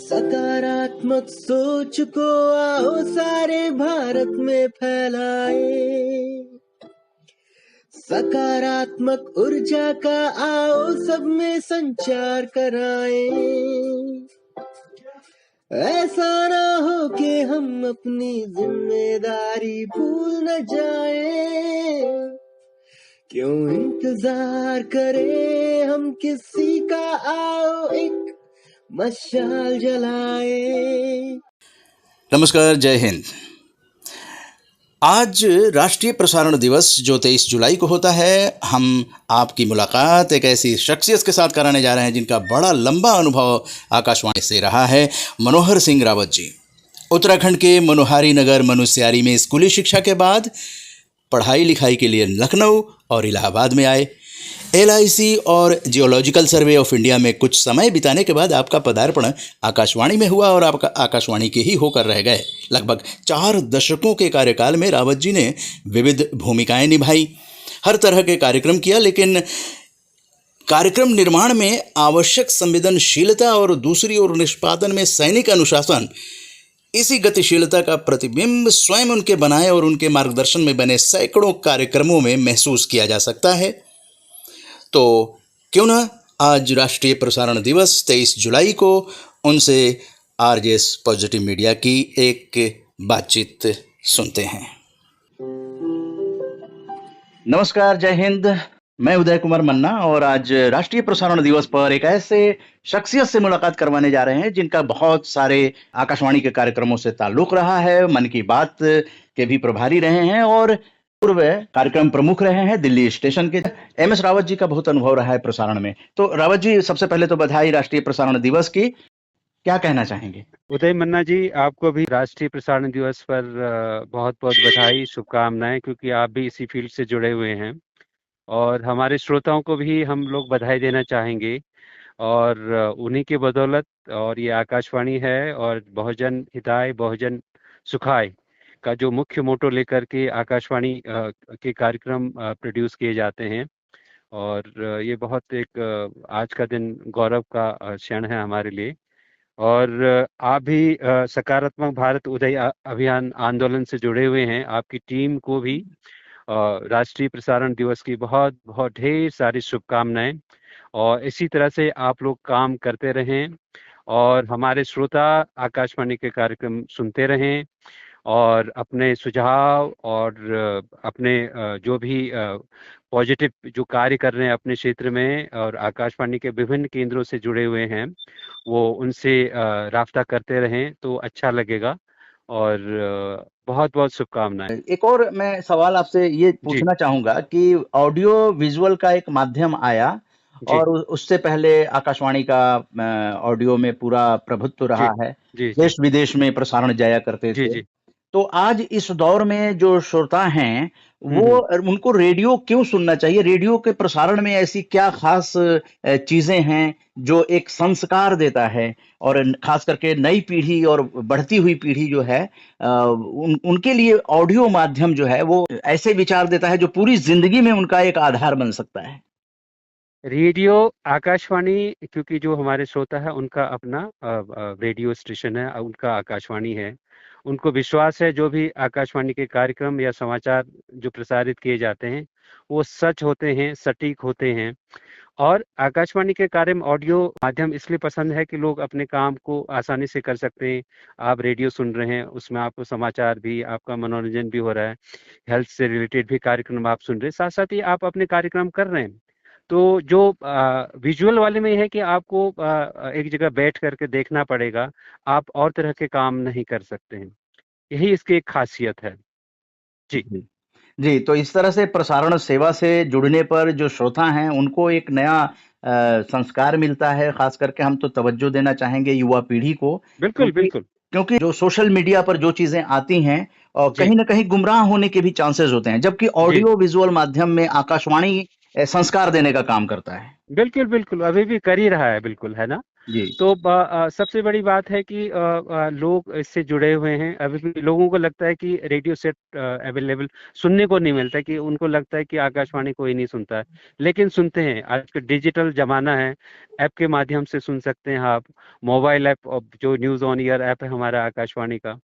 सकारात्मक सोच को आओ सारे भारत में फैलाए। सकारात्मक ऊर्जा का आओ सब में संचार कराए। ऐसा ना हो कि हम अपनी जिम्मेदारी भूल न जाए। क्यों इंतजार करें हम किसी का, आओ एक मशाल जलाए। नमस्कार, जय हिंद। आज राष्ट्रीय प्रसारण दिवस जो 23 जुलाई को होता है, हम आपकी मुलाकात एक ऐसी शख्सियत के साथ कराने जा रहे हैं जिनका बड़ा लंबा अनुभव आकाशवाणी से रहा है। मनोहर सिंह रावत जी उत्तराखंड के मनोहारी नगर मनुस्यारी में स्कूली शिक्षा के बाद पढ़ाई लिखाई के लिए लखनऊ और इलाहाबाद में आए। LIC और जियोलॉजिकल सर्वे ऑफ इंडिया में कुछ समय बिताने के बाद आपका पदार्पण आकाशवाणी में हुआ और आपका आकाशवाणी के ही होकर रह गए। लगभग 4 दशकों के कार्यकाल में रावत जी ने विविध भूमिकाएं निभाई, हर तरह के कार्यक्रम किया, लेकिन कार्यक्रम निर्माण में आवश्यक संवेदनशीलता और दूसरी ओर निष्पादन में सैनिक अनुशासन, इसी गतिशीलता का प्रतिबिंब स्वयं उनके बनाए और उनके मार्गदर्शन में बने सैकड़ों कार्यक्रमों में महसूस किया जा सकता है। तो क्यों ना आज राष्ट्रीय प्रसारण दिवस 23 जुलाई को उनसे RJS पॉजिटिव मीडिया की एक बातचीत सुनते हैं। नमस्कार, जय हिंद। मैं उदय कुमार मन्ना और आज राष्ट्रीय प्रसारण दिवस पर एक ऐसे शख्सियत से मुलाकात करवाने जा रहे हैं जिनका बहुत सारे आकाशवाणी के कार्यक्रमों से ताल्लुक रहा है। मन की बात के भी प्रभारी रहे हैं और पूर्व कार्यक्रम प्रमुख रहे हैं दिल्ली स्टेशन के। MS रावत जी का बहुत अनुभव रहा है प्रसारण में। तो रावत जी, सबसे पहले तो बधाई राष्ट्रीय प्रसारण दिवस की। क्या कहना चाहेंगे? उदय मन्ना जी, आपको भी राष्ट्रीय प्रसारण दिवस पर बहुत बहुत बधाई, शुभकामनाएं, क्योंकि आप भी इसी फील्ड से जुड़े हुए हैं और हमारे श्रोताओं को भी हम लोग बधाई देना चाहेंगे। और उन्हीं के बदौलत और ये आकाशवाणी है और बहुजन हिताय बहुजन सुखाय का जो मुख्य मोटो लेकर के आकाशवाणी के कार्यक्रम प्रोड्यूस किए जाते हैं। और ये बहुत एक आज का दिन गौरव का क्षण है हमारे लिए। और आप भी सकारात्मक भारत उदय अभियान आंदोलन से जुड़े हुए हैं। आपकी टीम को भी राष्ट्रीय प्रसारण दिवस की बहुत बहुत ढेर सारी शुभकामनाएं और इसी तरह से आप लोग काम करते रहें और हमारे श्रोता आकाशवाणी के कार्यक्रम सुनते रहें और अपने सुझाव और अपने जो भी पॉजिटिव जो कार्य कर रहे हैं अपने क्षेत्र में और आकाशवाणी के विभिन्न केंद्रों से जुड़े हुए हैं, वो उनसे राब्ता करते रहें तो अच्छा लगेगा। और बहुत बहुत शुभकामनाएं। एक और मैं सवाल आपसे ये पूछना चाहूंगा कि ऑडियो विजुअल का एक माध्यम आया और उससे पहले आकाशवाणी का ऑडियो में पूरा प्रभुत्व रहा है। देश विदेश में प्रसारण जाया करते थे। तो आज इस दौर में जो श्रोता हैं वो उनको रेडियो क्यों सुनना चाहिए? रेडियो के प्रसारण में ऐसी क्या खास चीजें हैं जो एक संस्कार देता है और खास करके नई पीढ़ी और बढ़ती हुई पीढ़ी जो है उनके लिए ऑडियो माध्यम जो है वो ऐसे विचार देता है जो पूरी जिंदगी में उनका एक आधार बन सकता है? रेडियो आकाशवाणी, क्योंकि जो हमारे श्रोता है उनका अपना रेडियो स्टेशन है, उनका आकाशवाणी है। उनको विश्वास है जो भी आकाशवाणी के कार्यक्रम या समाचार जो प्रसारित किए जाते हैं वो सच होते हैं, सटीक होते हैं। और आकाशवाणी के कार्यक्रम ऑडियो माध्यम इसलिए पसंद है कि लोग अपने काम को आसानी से कर सकते हैं। आप रेडियो सुन रहे हैं, उसमें आपको समाचार भी, आपका मनोरंजन भी हो रहा है, हेल्थ से रिलेटेड भी कार्यक्रम आप सुन रहे हैं, साथ साथ ही आप अपने कार्यक्रम कर रहे हैं। तो जो विजुअल वाले में है कि आपको एक जगह बैठ करके देखना पड़ेगा, आप और तरह के काम नहीं कर सकते हैं। यही इसकी एक खासियत है। जी, तो इस तरह से प्रसारण सेवा से जुड़ने पर जो श्रोता हैं उनको एक नया संस्कार मिलता है। खास करके हम तो तवज्जो देना चाहेंगे युवा पीढ़ी को। बिल्कुल बिल्कुल। क्योंकि जो सोशल मीडिया पर जो चीजें आती हैं और कहीं ना कहीं गुमराह होने के भी चांसेस होते हैं, जबकि ऑडियो विजुअल माध्यम में आकाशवाणी संस्कार देने का काम करता है। बिल्कुल बिल्कुल, अभी भी कर ही रहा है, बिल्कुल, है ना। जी। तो सबसे बड़ी बात है कि लोग इससे जुड़े हुए हैं। अभी भी लोगों को लगता है कि रेडियो सेट अवेलेबल सुनने को नहीं मिलता है, कि उनको लगता है कि आकाशवाणी कोई नहीं सुनता है, लेकिन सुनते हैं। आज का डिजिटल ज़माना है, ऐप के माध्यम से सुन सकते हैं आप। मोबाइल ऐप जो न्यूज़ ऑन एयर ऐप है हमारा आकाशवाणी का,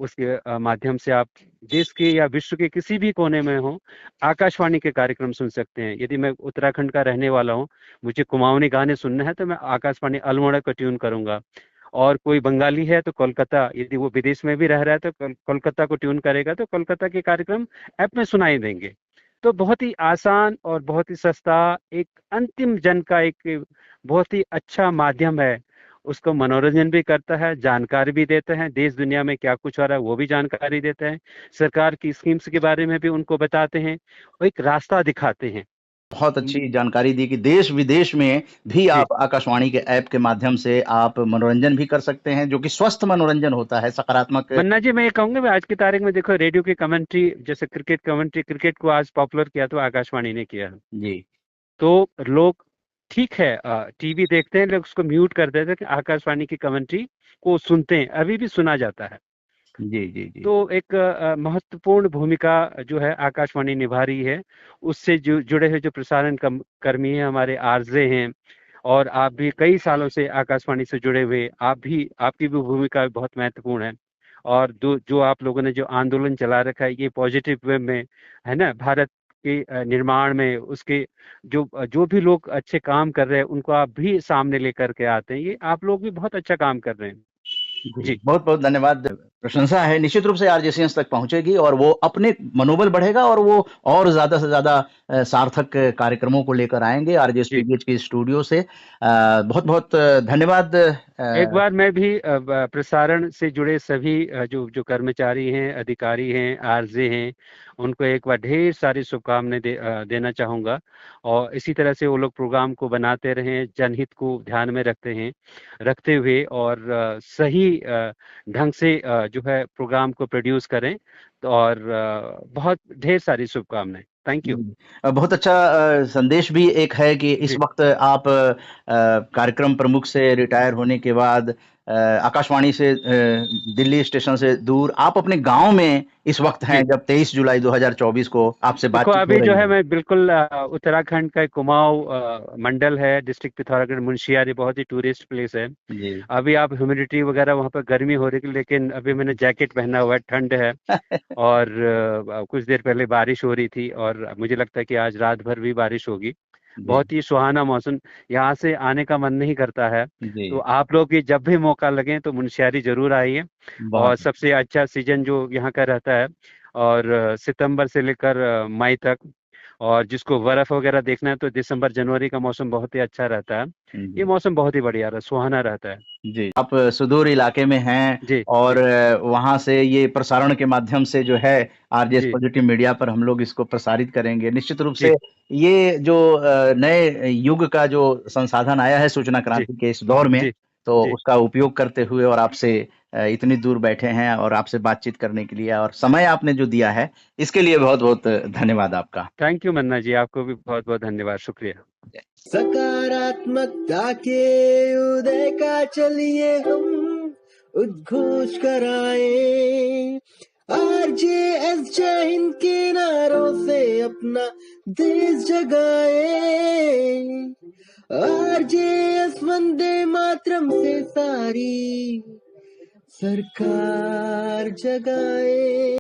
उसके माध्यम से आप देश के या विश्व के किसी भी कोने में हो, आकाशवाणी के कार्यक्रम सुन सकते हैं। यदि मैं उत्तराखंड का रहने वाला हूँ, मुझे कुमाऊनी गाने सुनने हैं, तो मैं आकाशवाणी अल्मोड़ा को ट्यून करूंगा। और कोई बंगाली है तो कोलकाता, यदि वो विदेश में भी रह रहा है तो कोलकाता को ट्यून करेगा, तो कोलकाता के कार्यक्रम ऐप में सुनाई देंगे। तो बहुत ही आसान और बहुत ही सस्ता, एक अंतिम जन का एक बहुत ही अच्छा माध्यम है। उसको मनोरंजन भी करता है, जानकारी भी देते हैं, देश दुनिया में क्या कुछ हो रहा है वो भी जानकारी देते हैं, सरकार की स्कीम्स के बारे में भी उनको बताते हैं, और एक रास्ता दिखाते हैं। बहुत अच्छी जानकारी दी कि देश-विदेश में भी जी। आप आकाशवाणी के ऐप के माध्यम से आप मनोरंजन भी कर सकते हैं, जो कि स्वस्थ मनोरंजन होता है, सकारात्मक। मन्ना जी, मैं ये कहूंगा, मैं आज की तारीख में देखो, रेडियो की कमेंट्री, जैसे क्रिकेट कमेंट्री, क्रिकेट को आज पॉपुलर किया तो आकाशवाणी ने किया है। जी। तो लोग, ठीक है, टीवी देखते हैं, लोग उसको म्यूट कर देते हैं, कि आकाशवाणी की कमेंट्री को सुनते हैं, अभी भी सुना जाता है। जी, जी, जी। तो एक महत्वपूर्ण भूमिका जो है आकाशवाणी निभा रही है। उससे जुड़े हुए जो प्रसारण कर्मी हैं, हमारे आरजे हैं, और आप भी कई सालों से आकाशवाणी से जुड़े हुए, आपकी भी भूमिका बहुत महत्वपूर्ण है। और जो आप लोगों ने जो आंदोलन चला रखा है, ये पॉजिटिव वे में है ना, भारत के निर्माण में, उसके जो भी लोग अच्छे काम कर रहे हैं, उनको आप भी सामने लेकर के आते हैं। ये आप लोग भी बहुत अच्छा काम कर रहे हैं। जी, जी। बहुत-बहुत धन्यवाद। प्रशंसा है, निश्चित रूप से आरजेसीएस तक पहुँचेगी और वो अपने मनोबल बढ़ेगा और वो और ज़्यादा से ज़्यादा सार्थक कार्यक्रमों को लेकर आएँगे जी। आरजेएस के स्टूडियो से। बहुत-बहुत धन्यवाद। एक बार मैं भी प्रसारण से जुड़े सभी जो जो कर्मचारी हैं, अधिकारी हैं, आरजे हैं, उनको एक बार ढेर सारी शुभकामनाएं देना चाहूँगा। और इसी तरह से वो लोग प्रोग्राम को बनाते रहें, जनहित को ध्यान में रखते हुए, और सही ढंग से जो है प्रोग्राम को प्रोड्यूस करें। तो और बहुत ढेर सारी शुभकामनाएं। Thank you. बहुत अच्छा संदेश भी एक है कि इस जी। वक़्त आप कार्यक्रम प्रमुख से रिटायर होने के बाद आकाशवाणी से दिल्ली स्टेशन से दूर आप अपने गाँव में इस वक़्त हैं, जी। जब 23 जुलाई 2024 को आपसे देखो, बातचीत हो अभी जो रही है है। मैं बिल्कुल उत्तराखंड का एक कुमाऊं मंडल है, डिस्ट्रिक्ट पिथौरागढ़, मुंशियारी, बहुत ही टूरिस्ट प्लेस है। जी। अभी आप ह्यूमिडिटी वगैरह वहाँ पर गर्मी हो रही है, लेकिन अभी मैंने जैकेट पहना हुआ है, ठंड है। और कुछ देर पहले बारिश हो रही थी, और मुझे लगता है कि आज रात भर भी बारिश होगी। जी, बहुत ही सुहाना मौसम, यहाँ से आने का मन नहीं करता है। जी। तो आप लोग भी जब भी मौका लगे तो मुंशियारी जरूर आइए। और बहुत सबसे अच्छा सीजन जो यहाँ का रहता है, और सितंबर से लेकर मई तक। और जिसको बर्फ वगैरह देखना है तो दिसंबर जनवरी का मौसम बहुत ही अच्छा रहता है। ये जी, मौसम बहुत ही बढ़िया रहा, सुहाना रहता है। जी। आप सुदूर इलाके में हैं जी। और जी। वहाँ से ये प्रसारण के माध्यम से जो है आरजेएस जी। पॉजिटिव मीडिया पर हम लोग इसको प्रसारित करेंगे। निश्चित रूप से जी। ये जो नए युग का जो संसाधन आया है सूचना जी। क्रांति के इस दौर में, जी। तो जी। उसका उपयोग करते हुए और आपसे इतनी दूर बैठे हैं और आपसे बातचीत करने के लिए और समय आपने जो दिया है, इसके लिए बहुत-बहुत धन्यवाद आपका। थैंक यू मन्ना जी, आपको भी बहुत बहुत धन्यवाद, शुक्रिया। सकारात्मकता के उदय का चलिए हम उद्घोष कराएं। आरजेएस जय हिंद के नारों से अपना देश जगाए। आरजेएस वंदे मातरम से सारी सरकार जगाए।